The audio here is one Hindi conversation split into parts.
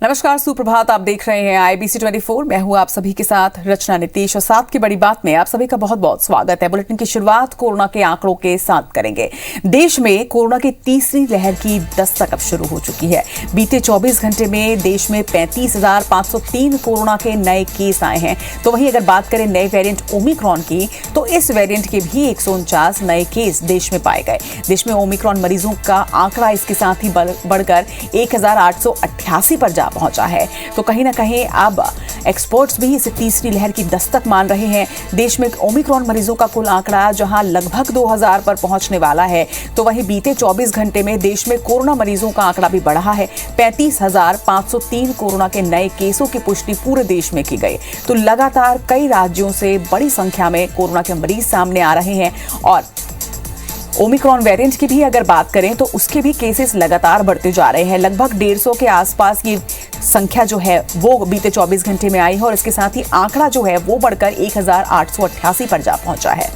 नमस्कार, सुप्रभात। आप देख रहे हैं IBC 24। मैं हूं आप सभी के साथ रचना नीतीश और साथ की बड़ी बात में आप सभी का बहुत बहुत स्वागत है। बुलेटिन की शुरुआत कोरोना के आंकड़ों के साथ करेंगे। देश में कोरोना की तीसरी लहर की दस्तक अब शुरू हो चुकी है। बीते 24 घंटे में देश में 35,503 कोरोना के नए केस आए हैं। तो वहीं अगर बात करें नए वेरिएंट ओमिक्रॉन की, तो इस वेरिएंट के भी 149 नए केस देश में पाए गए। देश में ओमिक्रॉन मरीजों का आंकड़ा इसके साथ ही बढ़कर 1,888 पर पहुंचा है। तो कहीं ना कहीं अब एक्सपर्ट्स भी इसे तीसरी लहर की दस्तक मान रहे हैं। देश में ओमिक्रॉन मरीजों का कुल आंकड़ा जहां लगभग 2000 पर पहुंचने वाला है, तो वहीं बीते 24 घंटे में देश में कोरोना मरीजों का आंकड़ा भी बढ़ा है। 35,503 कोरोना के नए केसों की पुष्टि पूरे देश में की गई। तो लगातार कई राज्यों से बड़ी संख्या में कोरोना के मरीज सामने आ रहे हैं और ओमिक्रॉन वेरिएंट की भी अगर बात करें तो उसके भी केसेस लगातार बढ़ते जा रहे हैं। लगभग 150 के आसपास ये संख्या जो है वो बीते 24 घंटे में आई है और इसके साथ ही आंकड़ा जो है वो बढ़कर 1,888 पर जा पहुंचा है।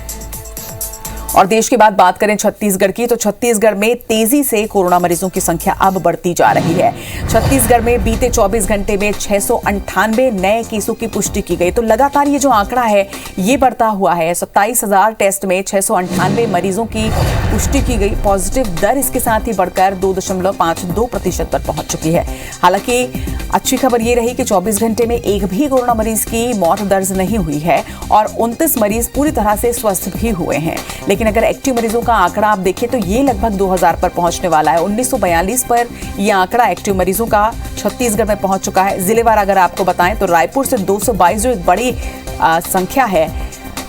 और देश की बात करें छत्तीसगढ़ की, तो छत्तीसगढ़ में तेजी से कोरोना मरीजों की संख्या अब बढ़ती जा रही है। छत्तीसगढ़ में बीते 24 घंटे में 698 नए केसों की पुष्टि की गई। तो लगातार ये जो आंकड़ा है ये बढ़ता हुआ है। 27,000 टेस्ट में 698 मरीजों की पुष्टि की गई। पॉजिटिव दर इसके साथ ही बढ़कर 2.52% पर पहुंच चुकी है। हालांकि अच्छी खबर ये रही कि 24 घंटे में एक भी कोरोना मरीज की मौत दर्ज नहीं हुई है और 29 मरीज पूरी तरह से स्वस्थ भी हुए हैं। लेकिन अगर एक्टिव मरीजों का आंकड़ा आप देखें तो ये लगभग 2000 पर पहुंचने वाला है। 1942 पर यह आंकड़ा एक्टिव मरीजों का छत्तीसगढ़ में पहुंच चुका है। जिलेवार अगर आपको बताएं तो रायपुर से 222 जो एक बड़ी संख्या है,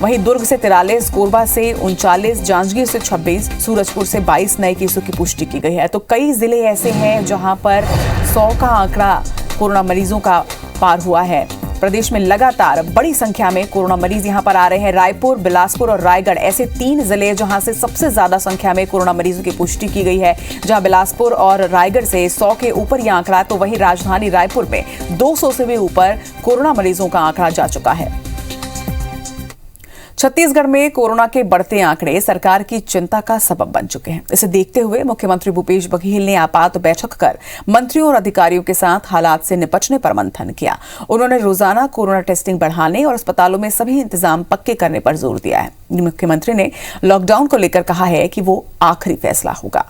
वहीं दुर्ग से 43, कोरबा से 39, जांजगीर से 26, सूरजपुर से 22 नए केसों की पुष्टि की गई है। तो कई जिले ऐसे हैं जहां पर 100 का आंकड़ा कोरोना मरीजों का पार हुआ है। प्रदेश में लगातार बड़ी संख्या में कोरोना मरीज यहां पर आ रहे हैं। रायपुर, बिलासपुर और रायगढ़ ऐसे 3 जिले जहां से सबसे ज्यादा संख्या में कोरोना मरीजों की पुष्टि की गई है। जहां बिलासपुर और रायगढ़ से 100 के ऊपर यह आंकड़ा, तो वहीं राजधानी रायपुर में 200 से भी ऊपर कोरोना मरीजों का आंकड़ा जा चुका है। छत्तीसगढ़ में कोरोना के बढ़ते आंकड़े सरकार की चिंता का सबब बन चुके हैं। इसे देखते हुए मुख्यमंत्री भूपेश बघेल ने आपात बैठक कर मंत्रियों और अधिकारियों के साथ हालात से निपटने पर मंथन किया। उन्होंने रोजाना कोरोना टेस्टिंग बढ़ाने और अस्पतालों में सभी इंतजाम पक्के करने पर जोर दिया है। मुख्यमंत्री ने लॉकडाउन को लेकर कहा है कि वो आखिरी फैसला होगा।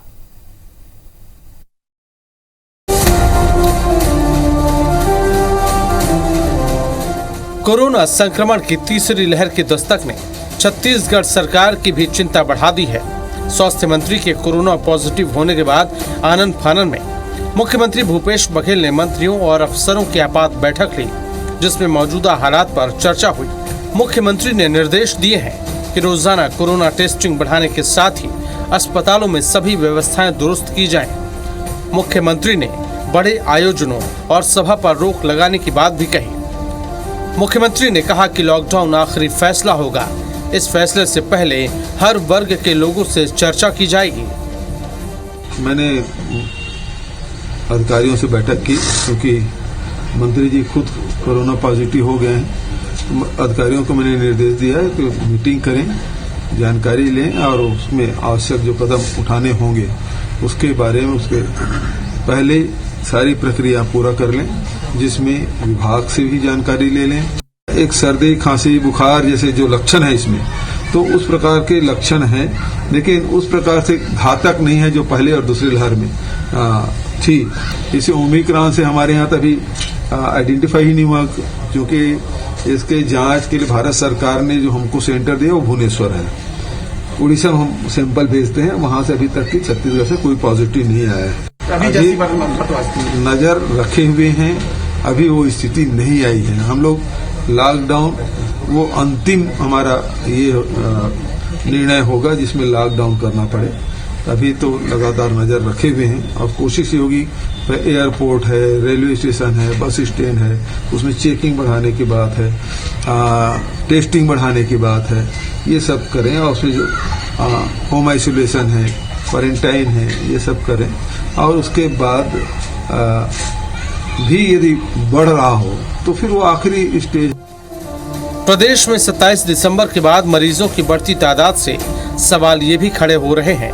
कोरोना संक्रमण की तीसरी लहर की दस्तक ने छत्तीसगढ़ सरकार की भी चिंता बढ़ा दी है। स्वास्थ्य मंत्री के कोरोना पॉजिटिव होने के बाद आनन फानन में मुख्यमंत्री भूपेश बघेल ने मंत्रियों और अफसरों की आपात बैठक ली, जिसमें मौजूदा हालात पर चर्चा हुई। मुख्यमंत्री ने निर्देश दिए हैं कि रोजाना कोरोना टेस्टिंग बढ़ाने के साथ ही अस्पतालों में सभी व्यवस्थाएं दुरुस्त की जाएं। मुख्यमंत्री ने बड़े आयोजनों और सभा पर रोक लगाने की बात भी कही। मुख्यमंत्री ने कहा कि लॉकडाउन आखिरी फैसला होगा। इस फैसले से पहले हर वर्ग के लोगों से चर्चा की जाएगी। मैंने अधिकारियों से बैठक की क्योंकि मंत्री जी खुद कोरोना पॉजिटिव हो गए हैं। अधिकारियों को मैंने निर्देश दिया है कि मीटिंग करें, जानकारी लें और उसमें आवश्यक जो कदम उठाने होंगे उसके बारे में उसके पहले सारी प्रक्रिया पूरा कर लें, जिसमें विभाग से भी जानकारी ले लें। एक सर्दी, खांसी, बुखार जैसे जो लक्षण है इसमें, तो उस प्रकार के लक्षण हैं, लेकिन उस प्रकार से घातक नहीं है जो पहले और दूसरी लहर में थी। इसे ओमिक्रॉन से हमारे यहाँ तभी आइडेंटिफाई ही नहीं हुआ, क्योंकि इसके जांच के लिए भारत सरकार ने जो हमको सेंटर दिया वो भुवनेश्वर है। उड़ीसा में हम सैंपल भेजते हैं, वहां से अभी तक की छत्तीसगढ़ से कोई पॉजिटिव नहीं आया है। अभी नजर रखे हुए हैं, अभी वो स्थिति नहीं आई है। हम लोग लॉकडाउन वो अंतिम हमारा ये निर्णय होगा जिसमें लॉकडाउन करना पड़े। अभी तो लगातार नजर रखे हुए हैं और कोशिश ये होगी, एयरपोर्ट है, रेलवे स्टेशन है, बस स्टैंड है, उसमें चेकिंग बढ़ाने की बात है, टेस्टिंग बढ़ाने की बात है, ये सब करें। और उसमें जो होम आइसोलेशन है, क्वारंटाइन है, ये सब करें। और उसके बाद भी यदि बढ़ रहा हो तो फिर वो आखिरी स्टेज। प्रदेश में 27 दिसंबर के बाद मरीजों की बढ़ती तादाद से सवाल ये भी खड़े हो रहे हैं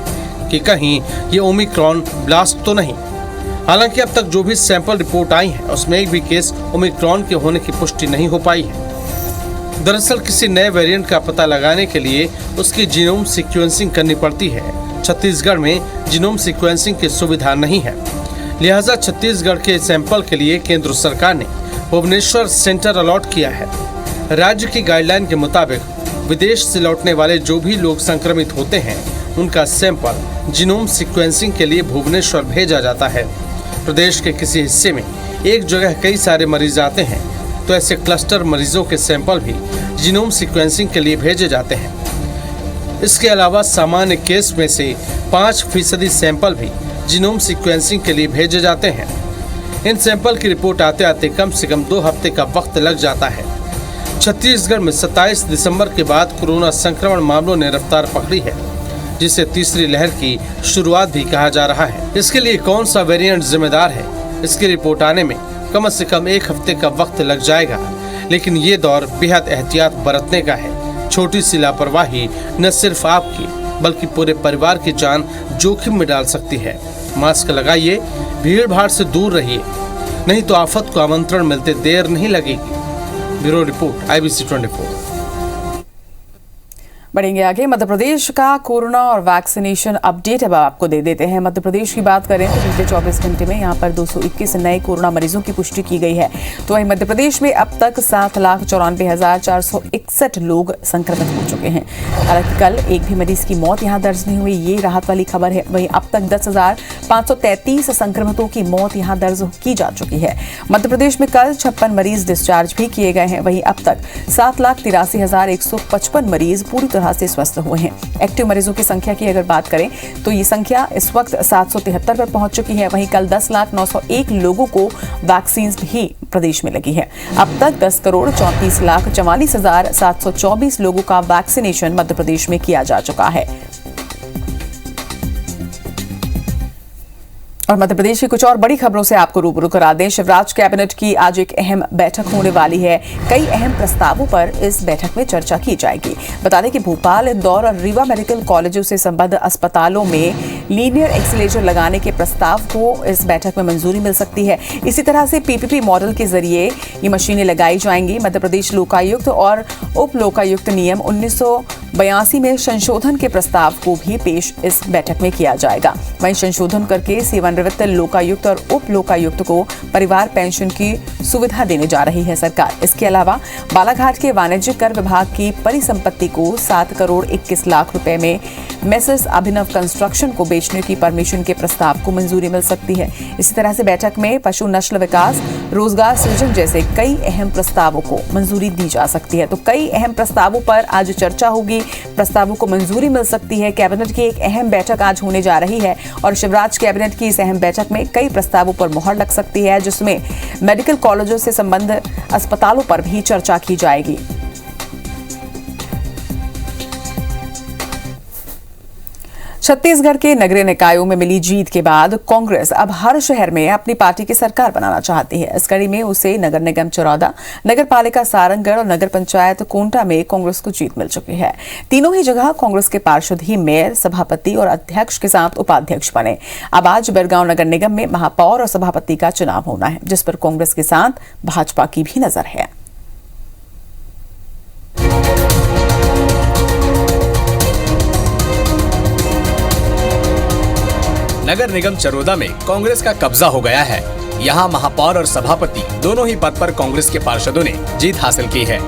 कि कहीं ये ओमिक्रॉन ब्लास्ट तो नहीं। हालांकि अब तक जो भी सैंपल रिपोर्ट आई है उसमें एक भी केस ओमिक्रॉन के होने की पुष्टि नहीं हो पाई है। दरअसल किसी नए वेरिएंट का पता लगाने के लिए उसकी जीनोम सीक्वेंसिंग करनी पड़ती है। छत्तीसगढ़ में जीनोम सीक्वेंसिंग की सुविधा नहीं है, लिहाजा छत्तीसगढ़ के सैंपल के लिए केंद्र सरकार ने भुवनेश्वर सेंटर अलॉट किया है। राज्य की गाइडलाइन के मुताबिक विदेश से लौटने वाले जो भी लोग संक्रमित होते हैं उनका सैंपल जीनोम सीक्वेंसिंग के लिए भुवनेश्वर भेजा जाता है। प्रदेश के किसी हिस्से में एक जगह कई सारे मरीज आते हैं तो ऐसे क्लस्टर मरीजों के सैंपल भी जीनोम सीक्वेंसिंग के लिए भेजे जाते हैं। इसके अलावा सामान्य केस में से 5% सैंपल भी जीनोम सीक्वेंसिंग के लिए भेजे जाते हैं। इन सैंपल की रिपोर्ट आते आते कम से कम 2 हफ्ते का वक्त लग जाता है। छत्तीसगढ़ में 27 दिसंबर के बाद कोरोना संक्रमण मामलों ने रफ्तार पकड़ी है, जिसे तीसरी लहर की शुरुआत भी कहा जा रहा है। इसके लिए कौन सा वेरिएंट जिम्मेदार है, इसकी रिपोर्ट आने में कम से कम 1 हफ्ते का वक्त लग जाएगा। लेकिन ये दौर बेहद एहतियात बरतने का है। छोटी सी लापरवाही न सिर्फ आपकी बल्कि पूरे परिवार की जान जोखिम में डाल सकती है। मास्क लगाइए, भीड़ भाड़ से दूर रहिए, नहीं तो आफत को आमंत्रण मिलते देर नहीं लगेगी। Bureau report IBC 24। बढ़ेंगे आगे। मध्य प्रदेश का कोरोना और वैक्सीनेशन अपडेट अब आपको दे देते हैं। मध्य प्रदेश की बात करें तो पिछले 24 घंटे में यहां पर 221 नए कोरोना मरीजों की पुष्टि की गई है। तो वहीं मध्य प्रदेश में अब तक 7,94,461 लोग संक्रमित हो चुके हैं। हालांकि कल एक भी मरीज की मौत यहां दर्ज नहीं हुई, ये राहत वाली खबर है। वहीं अब तक 10,533 संक्रमितों की मौत यहां दर्ज की जा चुकी है। मध्य प्रदेश में कल 56 मरीज डिस्चार्ज भी किए गए हैं। वहीं अब तक 7,83,155 मरीज पूरी तरह से स्वस्थ हुए हैं। एक्टिव मरीजों की संख्या की अगर बात करें तो ये संख्या इस वक्त 773 पर पहुंच चुकी है। वहीं कल 10,09,01 लोगों को वैक्सीन भी प्रदेश में लगी है। अब तक 10,34,44,724 लोगों का वैक्सीनेशन मध्य प्रदेश में किया जा चुका है। और मध्य प्रदेश की कुछ और बड़ी खबरों से आपको रूबरू करा दें। शिवराज कैबिनेट की आज एक अहम बैठक होने वाली है। कई अहम प्रस्तावों पर इस बैठक में चर्चा की जाएगी। बता दें कि भोपाल, इंदौर और रीवा मेडिकल कॉलेजों से संबद्ध अस्पतालों में लीनियर एक्सीलेटर लगाने के प्रस्ताव को इस बैठक में मंजूरी मिल सकती है। इसी तरह से PPP मॉडल के जरिए ये मशीनें लगाई जाएंगी। मध्य प्रदेश लोकायुक्त और उप लोकायुक्त नियम 1982 में संशोधन के प्रस्ताव को भी पेश इस बैठक में किया जाएगा। वहीं संशोधन करके सेवानिवृत्त लोकायुक्त और उप लोकायुक्त को परिवार पेंशन की सुविधा देने जा रही है सरकार। इसके अलावा बालाघाट के वाणिज्यिक कर विभाग की परिसंपत्ति को 7 करोड़ 21 लाख रुपए में मेसर्स अभिनव कंस्ट्रक्शन को बेचने की परमिशन के प्रस्ताव को मंजूरी मिल सकती है। इसी तरह से बैठक में पशु नस्ल विकास, रोजगार सृजन जैसे कई अहम प्रस्तावों को मंजूरी दी जा सकती है। तो कई अहम प्रस्तावों पर आज चर्चा होगी, प्रस्तावों को मंजूरी मिल सकती है। कैबिनेट की एक अहम बैठक आज होने जा रही है और शिवराज कैबिनेट की इस अहम बैठक में कई प्रस्तावों पर मुहर लग सकती है, जिसमें मेडिकल कॉलेजों से संबंध अस्पतालों पर भी चर्चा की जाएगी। छत्तीसगढ़ के नगरीय निकायों में मिली जीत के बाद कांग्रेस अब हर शहर में अपनी पार्टी की सरकार बनाना चाहती है। इस कड़ी में उसे नगर निगम चरौदा, नगर पालिका सारंगगढ़ और नगर पंचायत कोंटा में कांग्रेस को जीत मिल चुकी है। तीनों ही जगह कांग्रेस के पार्षद ही मेयर, सभापति और अध्यक्ष के साथ उपाध्यक्ष बने। अब आज बिरगांव नगर निगम में महापौर और सभापति का चुनाव होना है, जिस पर कांग्रेस के साथ भाजपा की भी नजर है। नगर निगम चरोदा में कांग्रेस का कब्जा हो गया है। यहाँ महापौर और सभापति दोनों ही पद पर कांग्रेस के पार्षदों ने जीत हासिल की है।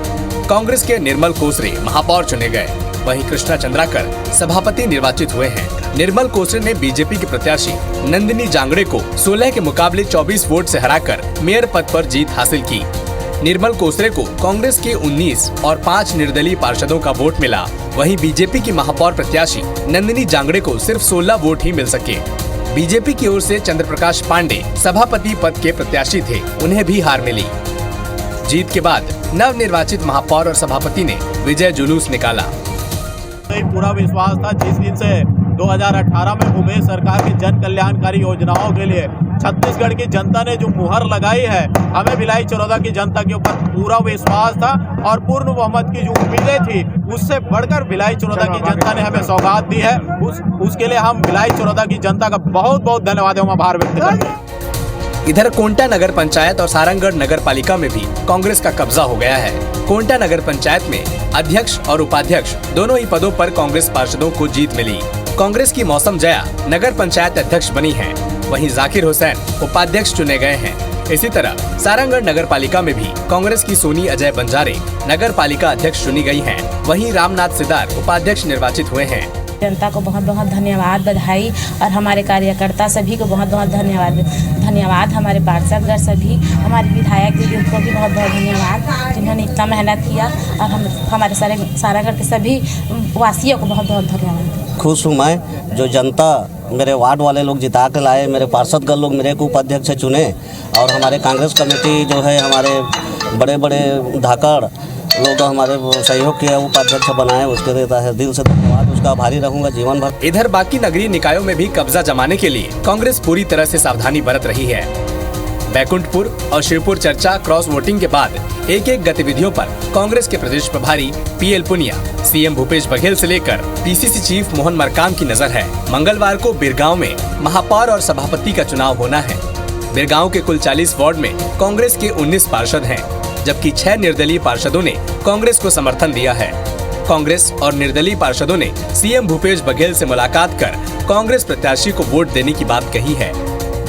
कांग्रेस के निर्मल कोसरे महापौर चुने गए, वहीं कृष्णा चंद्राकर सभापति निर्वाचित हुए हैं। निर्मल कोसरे ने बीजेपी के प्रत्याशी नंदिनी जांगड़े को 16 के मुकाबले 24 वोट से हराकर मेयर पद पर जीत हासिल की। निर्मल कोसरे को कांग्रेस के 19 और 5 निर्दलीय पार्षदों का वोट मिला। वहीं बीजेपी की महापौर प्रत्याशी नंदिनी जांगड़े को सिर्फ 16 वोट ही मिल सके। बीजेपी की ओर से चंद्र प्रकाश पांडे सभापति पद के प्रत्याशी थे, उन्हें भी हार मिली। जीत के बाद नव निर्वाचित महापौर और सभापति ने विजय जुलूस निकाला। पूरा विश्वास था जिस दिन से 2018 में भूपेश सरकार की जन कल्याणकारी योजनाओं के लिए छत्तीसगढ़ की जनता ने जो मुहर लगाई है, हमें भिलाई चरौदा की जनता के ऊपर पूरा विश्वास था और पूर्ण बहुमत की जो उम्मीदें थी उससे बढ़कर भिलाई चरौदा की जनता ने हमें सौगात दी है। उसके लिए हम भिलाई चरौदा की जनता का बहुत बहुत धन्यवाद एवं आभार व्यक्त करते हैं। इधर कोंटा नगर पंचायत और सारंगगढ़ नगर पालिका में भी कांग्रेस का कब्जा हो गया है। कोंटा नगर पंचायत में अध्यक्ष और उपाध्यक्ष दोनों ही पदों पर कांग्रेस पार्षदों को जीत मिली। कांग्रेस की मौसम जया नगर पंचायत अध्यक्ष बनी है, वहीं जाकिर हुसैन उपाध्यक्ष चुने गए हैं। इसी तरह सारंगगढ़ नगर पालिका में भी कांग्रेस की सोनी अजय बंजारे नगर पालिका अध्यक्ष चुनी गई हैं, वहीं रामनाथ सिद्धार उपाध्यक्ष निर्वाचित हुए हैं। जनता को बहुत बहुत धन्यवाद, बधाई, और हमारे कार्यकर्ता सभी को बहुत बहुत धन्यवाद। हमारे पार्षदगण सभी, हमारे विधायक जी को भी बहुत बहुत धन्यवाद, जिन्होंने इतना मेहनत किया, और हम हमारे सारंगगढ़ के सभी वासियों को बहुत बहुत धन्यवाद। खुश हूँ मैं, जो जनता मेरे वार्ड वाले लोग जिता के लाए, मेरे पार्षदगण लोग मेरे को उपाध्यक्ष चुने, और हमारे कांग्रेस कमेटी जो है, हमारे बड़े बड़े धाकड़ लोग हमारे सहयोग किया, उपाध्यक्ष बनाए, उसके लिए दिल से धन्यवाद, उसका आभारी रहूंगा जीवन भर। इधर बाकी नगरीय निकायों में भी कब्जा जमाने के लिए कांग्रेस पूरी तरह से सावधानी बरत रही है। बैकुंठपुर और शिवपुर चर्चा क्रॉस वोटिंग के बाद एक एक गतिविधियों पर कांग्रेस के प्रदेश प्रभारी PL पुनिया, CM भूपेश बघेल से लेकर PCC चीफ मोहन मरकाम की नजर है। मंगलवार को बिरगांव में महापौर और सभापति का चुनाव होना है। बिरगांव के कुल 40 वार्ड में कांग्रेस के 19 पार्षद हैं, जबकि 6 निर्दलीय पार्षदों ने कांग्रेस को समर्थन दिया है। कांग्रेस और निर्दलीय पार्षदों ने CM भूपेश बघेल से मुलाकात कर कांग्रेस प्रत्याशी को वोट देने की बात कही है।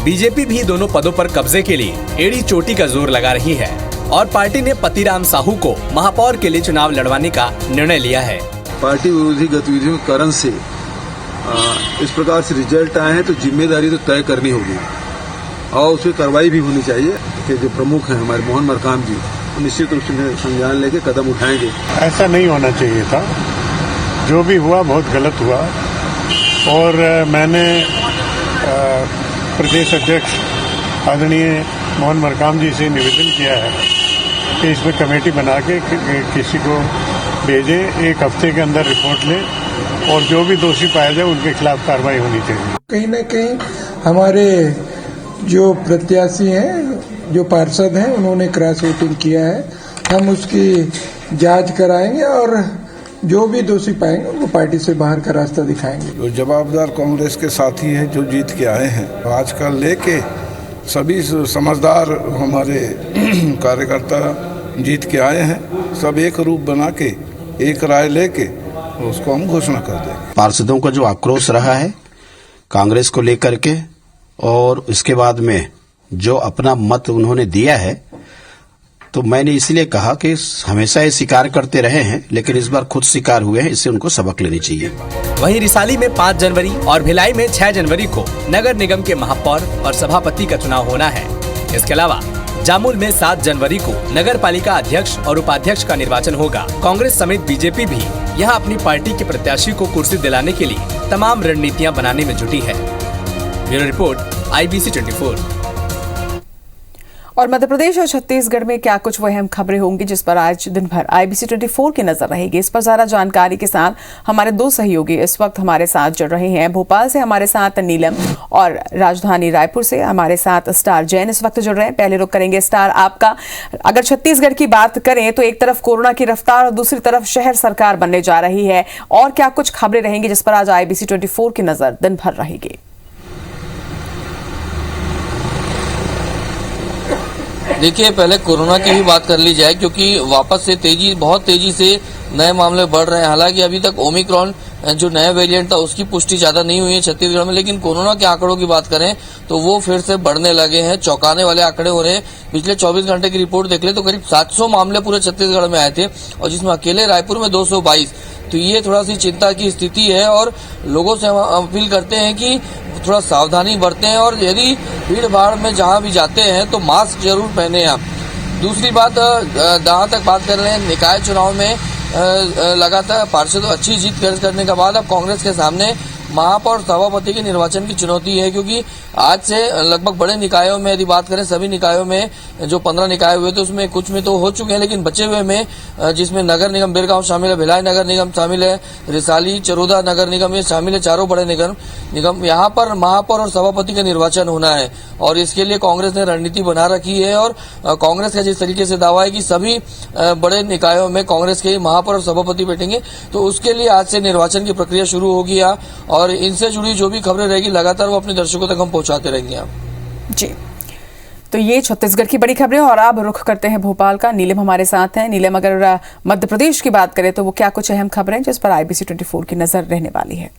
बीजेपी भी दोनों पदों पर कब्जे के लिए एड़ी चोटी का जोर लगा रही है, और पार्टी ने पतिराम साहू को महापौर के लिए चुनाव लड़वाने का निर्णय लिया है। पार्टी विरोधी गतिविधियों के कारण से इस प्रकार से रिजल्ट आए हैं, तो जिम्मेदारी तो तय करनी होगी और उसकी कार्रवाई भी होनी चाहिए कि जो प्रमुख हैं हमारे मोहन मरकाम जी, निश्चित रूप से संज्ञान लेके कदम उठाएंगे। ऐसा नहीं होना चाहिए था, जो भी हुआ बहुत गलत हुआ, और मैंने प्रदेश अध्यक्ष आदरणीय मोहन मरकाम जी से निवेदन किया है कि इसमें कमेटी बना के किसी को भेजें, 1 हफ्ते के अंदर रिपोर्ट लें, और जो भी दोषी पाया जाए उनके खिलाफ कार्रवाई होनी चाहिए। कहीं न कहीं हमारे जो प्रत्याशी हैं, जो पार्षद हैं, उन्होंने क्रॉस वोटिंग किया है। हम उसकी जांच कराएंगे और जो भी दोषी पाएंगे उनको पार्टी से बाहर का रास्ता दिखाएंगे। जो जवाबदार कांग्रेस के साथी हैं जो जीत के आए हैं, आजकल लेके सभी समझदार हमारे कार्यकर्ता जीत के आए हैं, सब एक रूप बना के एक राय लेके उसको हम घोषणा कर देंगे। पार्षदों का जो आक्रोश रहा है कांग्रेस को लेकर के, और इसके बाद में जो अपना मत उन्होंने दिया है, तो मैंने इसलिए कहा कि हमेशा ये स्वीकार करते रहे हैं, लेकिन इस बार खुद स्वीकार हुए हैं, इससे उनको सबक लेनी चाहिए। वहीं रिसाली में 5 जनवरी और भिलाई में 6 जनवरी को नगर निगम के महापौर और सभापति का चुनाव होना है। इसके अलावा जामुल में 7 जनवरी को नगर पालिका अध्यक्ष और उपाध्यक्ष का निर्वाचन होगा। कांग्रेस समेत बीजेपी भी यहाँ अपनी पार्टी के प्रत्याशी को कुर्सी दिलाने के लिए तमाम रणनीतियाँ बनाने में जुटी है। Bureau report, IBC 24। और मध्य प्रदेश और छत्तीसगढ़ में क्या कुछ वह अहम खबरें होंगी जिस पर आज दिन भर IBC 24 की नजर रहेगी। इस पर ज्यादा जानकारी के साथ हमारे 2 सहयोगी इस वक्त हमारे साथ जुड़ रहे हैं। भोपाल से हमारे साथ नीलम और राजधानी रायपुर से हमारे साथ स्टार जैन इस वक्त जुड़ रहे हैं। पहले रुक करेंगे स्टार आपका। अगर छत्तीसगढ़ की बात करें तो एक तरफ कोरोना की रफ्तार और दूसरी तरफ शहर सरकार बनने जा रही है, और क्या कुछ खबरें रहेंगी जिस पर आज IBC 24 की नजर दिन भर रहेगी। देखिए, पहले कोरोना की भी बात कर ली जाए, क्योंकि वापस से बहुत तेजी से नए मामले बढ़ रहे हैं। हालांकि अभी तक ओमिक्रॉन जो नया वेरिएंट था उसकी पुष्टि ज्यादा नहीं हुई है छत्तीसगढ़ में, लेकिन कोरोना के आंकड़ों की बात करें तो वो फिर से बढ़ने लगे हैं। चौंकाने वाले आंकड़े हो रहे हैं। पिछले 24 घंटे की रिपोर्ट देख ले तो करीब 700 मामले पूरे छत्तीसगढ़ में आए थे, और जिसमें अकेले रायपुर में 222। तो ये थोड़ा सी चिंता की स्थिति है, और लोगों से हम अपील करते हैं कि थोड़ा सावधानी बरतें, और यदि भीड़ भाड़ में जहां भी जाते हैं तो मास्क जरूर पहने आप। दूसरी बात, जहां तक बात कर रहे हैं निकाय चुनाव में लगातार पार्षदों अच्छी जीत दर्ज करने के बाद अब कांग्रेस के सामने महापौर सभापति के निर्वाचन की चुनौती है, क्योंकि आज से लगभग बड़े निकायों में यदि बात करें, सभी निकायों में जो 15 निकाय हुए थे उसमें कुछ में तो हो चुके हैं, लेकिन बचे हुए में जिसमें नगर निगम बिरगांव शामिल है, भिलाई नगर निगम शामिल है, रिसाली चरोदा नगर निगम ये शामिल है, चारों बड़े निगम यहाँ पर महापौर और सभापति का निर्वाचन होना है, और इसके लिए कांग्रेस ने रणनीति बना रखी है। और कांग्रेस का जिस तरीके से दावा है कि सभी बड़े निकायों में कांग्रेस के महापौर और सभापति बैठेंगे, तो उसके लिए आज से निर्वाचन की प्रक्रिया शुरू होगी, और इनसे जुड़ी जो भी खबरें रहेगी लगातार वो अपने दर्शकों तक हम पहुंचाते रहेंगे। जी, तो ये छत्तीसगढ़ की बड़ी खबरें और अब रुख करते हैं भोपाल का। नीलम हमारे साथ हैं। नीलम, अगर मध्य प्रदेश की बात करें तो वो क्या कुछ अहम खबरें जिस पर IBC 24 की नजर रहने वाली है?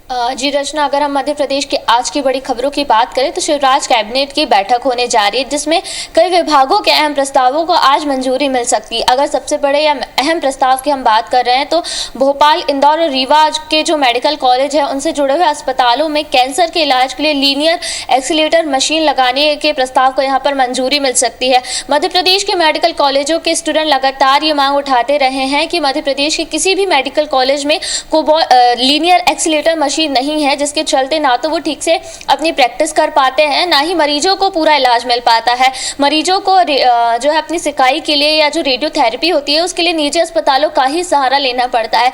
जी रचना, अगर हम मध्य प्रदेश की आज की बड़ी खबरों की बात करें तो शिवराज कैबिनेट की बैठक होने जा रही है, जिसमें कई विभागों के अहम प्रस्तावों को आज मंजूरी मिल सकती है। अगर सबसे बड़े या अहम प्रस्ताव की हम बात कर रहे हैं तो भोपाल, इंदौर और रीवा के जो मेडिकल कॉलेज है उनसे जुड़े हुए अस्पतालों में कैंसर के इलाज के लिए लीनियर एक्सीलेटर मशीन लगाने के प्रस्ताव को यहाँ पर मंजूरी मिल सकती है। मध्य प्रदेश के मेडिकल कॉलेजों के स्टूडेंट लगातार ये मांग उठाते रहे हैं कि मध्य प्रदेश के किसी भी मेडिकल कॉलेज में लीनियर एक्सीलेटर मशीन नहीं है, जिसके चलते ना तो वो ठीक से अपनी प्रैक्टिस कर पाते हैं, ना ही मरीजों को पूरा इलाज मिल पाता है। मरीजों को जो है अपनी सिकाई के लिए या जो रेडियोथेरेपी होती है उसके लिए निजी अस्पतालों का ही सहारा लेना पड़ता है।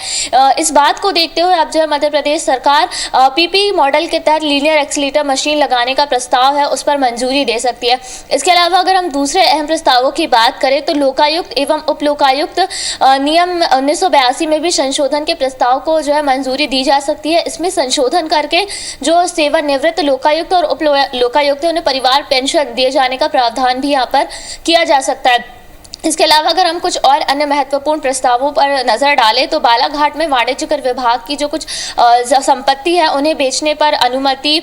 इस बात को देखते हुए अब जो है मध्य प्रदेश सरकार PPE मॉडल के तहत लीनियर एक्सीलेटर मशीन लगाने का प्रस्ताव है उस पर मंजूरी दे सकती है। इसके अलावा अगर हम दूसरे अहम प्रस्तावों की बात करें तो लोकायुक्त एवं उप लोकायुक्त नियम 1982 में भी संशोधन के प्रस्ताव को जो है मंजूरी दी जा सकती है। इसमें संशोधन करके जो सेवानिवृत्त लोकायुक्त और उप लोकायुक्त उन्हें परिवार पेंशन दिए जाने का प्रावधान भी यहाँ पर किया जा सकता है। इसके अलावा अगर हम कुछ और अन्य महत्वपूर्ण प्रस्तावों पर नजर डालें तो बालाघाट में वाणिज्य कर विभाग की जो कुछ संपत्ति है उन्हें बेचने पर अनुमति,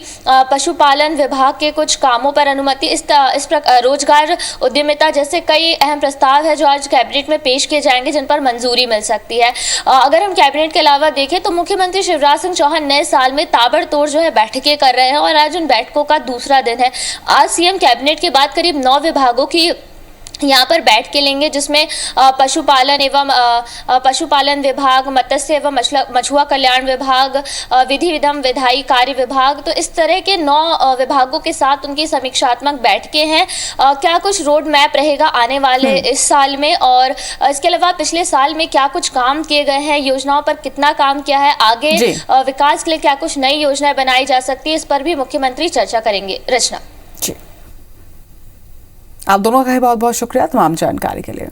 पशुपालन विभाग के कुछ कामों पर अनुमति, इस रोजगार उद्यमिता जैसे कई अहम प्रस्ताव है जो आज कैबिनेट में पेश किए जाएंगे जिन पर मंजूरी मिल सकती है। अगर हम कैबिनेट के अलावा देखें तो मुख्यमंत्री शिवराज सिंह चौहान नए साल में ताबड़तोड़ जो है बैठकें कर रहे हैं और आज उन बैठकों का दूसरा दिन है। आज सीएम कैबिनेट के बाद करीब 9 विभागों की यहाँ पर बैठ के लेंगे, जिसमें पशुपालन विभाग, मत्स्य एवं मछुआ कल्याण विभाग, विधि विधम विधायी कार्य विभाग, तो इस तरह के 9 विभागों के साथ उनकी समीक्षात्मक बैठकें हैं। क्या कुछ रोड मैप रहेगा आने वाले इस साल में, और इसके अलावा पिछले साल में क्या कुछ काम किए गए हैं, योजनाओं पर कितना काम किया है, आगे विकास के लिए क्या कुछ नई योजनाएं बनाई जा सकती है, इस पर भी मुख्यमंत्री चर्चा करेंगे। रचना जी, आप दोनों का बहुत बहुत शुक्रिया तमाम जानकारी के लिए।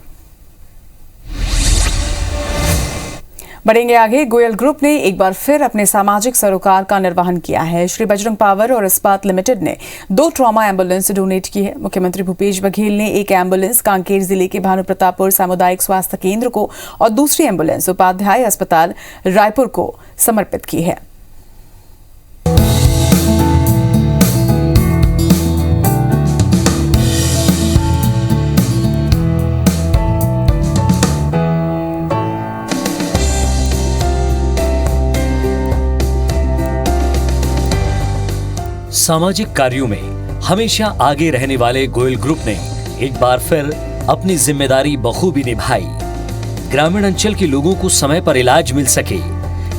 बढ़ेंगे आगे। गोयल ग्रुप ने एक बार फिर अपने सामाजिक सरोकार का निर्वहन किया है। श्री बजरंग पावर और इस्पात लिमिटेड ने 2 ट्रॉमा एम्बुलेंस डोनेट की है। मुख्यमंत्री भूपेश बघेल ने एक एम्बुलेंस कांकेर जिले के भानु प्रतापपुर सामुदायिक स्वास्थ्य केंद्र को और दूसरी एम्बुलेंस उपाध्याय अस्पताल रायपुर को समर्पित की है। सामाजिक कार्यों में हमेशा आगे रहने वाले गोयल ग्रुप ने एक बार फिर अपनी जिम्मेदारी बखूबी निभाई। ग्रामीण अंचल के लोगों को समय पर इलाज मिल सके,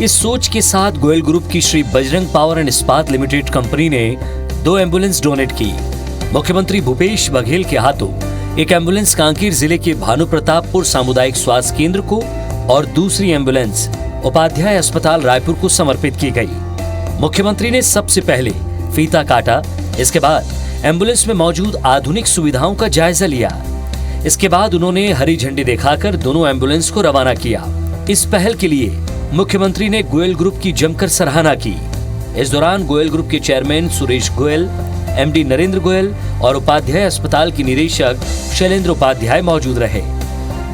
इस सोच के साथ गोयल ग्रुप की श्री बजरंग पावर एंड इस्पात लिमिटेड कंपनी ने 2 एम्बुलेंस डोनेट की। मुख्यमंत्री भूपेश बघेल के हाथों एक एम्बुलेंस कांकेर जिले के भानु प्रतापपुर सामुदायिक स्वास्थ्य केंद्र को और दूसरी एम्बुलेंस उपाध्याय अस्पताल रायपुर को समर्पित की गई। मुख्यमंत्री ने सबसे पहले फीता काटा, इसके बाद एम्बुलेंस में मौजूद आधुनिक सुविधाओं का जायजा लिया। इसके बाद उन्होंने हरी झंडी दिखाकर दोनों एम्बुलेंस को रवाना किया। इस पहल के लिए मुख्यमंत्री ने गोयल ग्रुप की जमकर सराहना की। इस दौरान गोयल ग्रुप के चेयरमैन सुरेश गोयल, MD नरेंद्र गोयल और उपाध्याय अस्पताल की निदेशक शैलेंद्र उपाध्याय मौजूद रहे।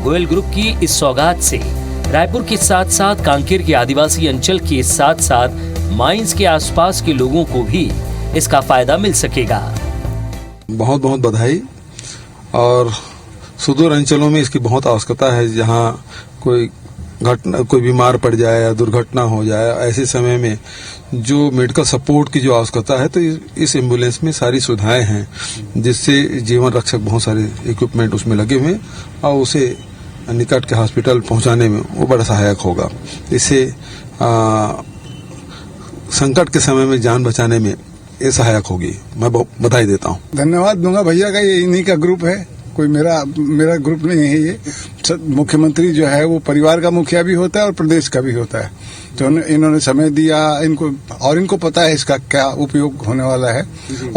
गोयल ग्रुप की इस सौगात से रायपुर के साथ साथ कांकेर के आदिवासी अंचल के साथ साथ माइंस के आसपास के लोगों को भी इसका फायदा मिल सकेगा। बहुत बहुत बधाई। और सुदूर अंचलों में इसकी बहुत आवश्यकता है, जहां कोई बीमार पड़ जाए या दुर्घटना हो जाए, ऐसे समय में जो मेडिकल सपोर्ट की जो आवश्यकता है, तो इस एम्बुलेंस में सारी सुविधाएं हैं, जिससे जीवन रक्षक बहुत सारे इक्विपमेंट उसमें लगे हुए और उसे निकट के हॉस्पिटल पहुंचाने में वो बड़ा सहायक होगा। इससे संकट के समय में जान बचाने में ये सहायक होगी। मैं बधाई देता हूँ। धन्यवाद दूंगा भैया का, ये इन्हीं का ग्रुप है, कोई मेरा ग्रुप नहीं है। ये मुख्यमंत्री जो है वो परिवार का मुखिया भी होता है और प्रदेश का भी होता है, तो इन्होंने समय दिया इनको पता है इसका क्या उपयोग होने वाला है।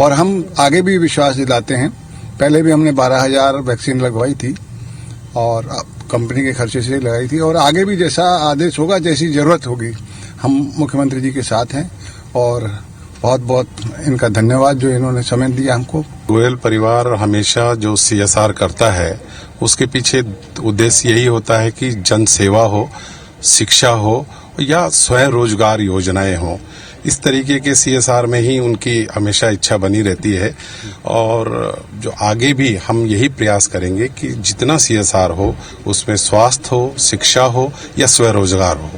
और हम आगे भी विश्वास दिलाते हैं। पहले भी हमने 12,000 वैक्सीन लगवाई थी और कंपनी के खर्चे से लगाई थी, और आगे भी जैसा आदेश होगा, जैसी जरूरत होगी, हम मुख्यमंत्री जी के साथ हैं और बहुत बहुत इनका धन्यवाद जो इन्होंने समय दिया हमको। गोयल परिवार हमेशा जो CSR करता है उसके पीछे उद्देश्य यही होता है कि जन सेवा हो, शिक्षा हो या स्वयं रोजगार योजनाएं हो। इस तरीके के CSR में ही उनकी हमेशा इच्छा बनी रहती है और जो आगे भी हम यही प्रयास करेंगे कि जितना CSR हो उसमें स्वास्थ्य हो, शिक्षा हो या स्वयं रोजगार हो।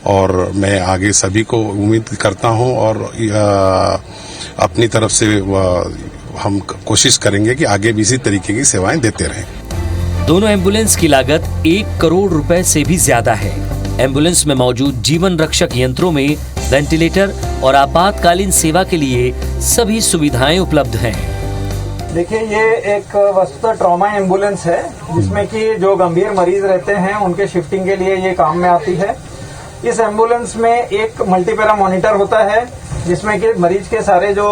और मैं आगे सभी को उम्मीद करता हूं और अपनी तरफ से हम कोशिश करेंगे कि आगे भी इसी तरीके की सेवाएं देते रहें। दोनों एम्बुलेंस की लागत 1 करोड़ रुपए से भी ज्यादा है। एम्बुलेंस में मौजूद जीवन रक्षक यंत्रों में वेंटिलेटर और आपातकालीन सेवा के लिए सभी सुविधाएं उपलब्ध हैं। देखिए, ये एक वस्तुतः ट्रॉमा एम्बुलेंस है जिसमें कि जो गंभीर मरीज रहते हैं उनके शिफ्टिंग के लिए ये काम में आती है। इस एम्बुलेंस में एक मल्टीपैरा मॉनिटर होता है जिसमें कि मरीज के सारे जो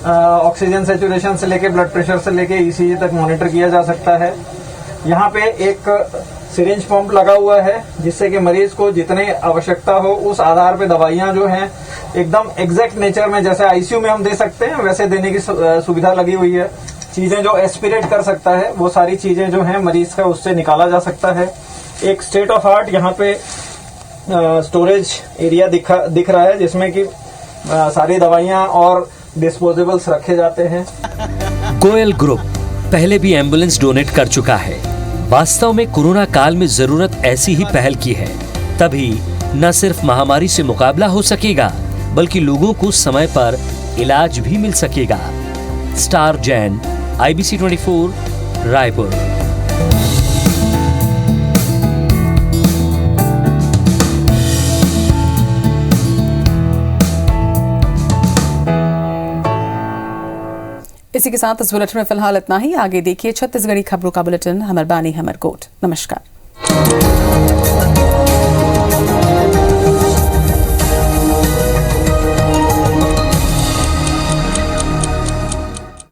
ऑक्सीजन सैचुरेशन से लेके ब्लड प्रेशर से लेके ECG तक मॉनिटर किया जा सकता है। यहाँ पे एक सिरिंज पंप लगा हुआ है जिससे कि मरीज को जितने आवश्यकता हो उस आधार पे दवाइयां जो हैं एकदम एग्जैक्ट नेचर में, जैसे ICU में हम दे सकते हैं वैसे देने की सुविधा लगी हुई है। चीजें जो एस्पिरेट कर सकता है वो सारी चीजें जो हैं मरीज का उससे निकाला जा सकता है। एक स्टेट ऑफ आर्ट यहाँ पे स्टोरेज एरिया दिख रहा है जिसमें कि सारी दवाइयां और डिस्पोजेबल्स रखे जाते हैं। गोयल ग्रुप पहले भी एम्बुलेंस डोनेट कर चुका है। वास्तव में कोरोना काल में जरूरत ऐसी ही पहल की है, तभी न सिर्फ महामारी से मुकाबला हो सकेगा बल्कि लोगों को समय पर इलाज भी मिल सकेगा। Star Jain, IBC 24, Raipur. इसी के साथ इस बुलेटिन में फिलहाल इतना ही। आगे देखिए छत्तीसगढ़ी खबरों का बुलेटिन। हमर बानी हमर कोट। नमस्कार।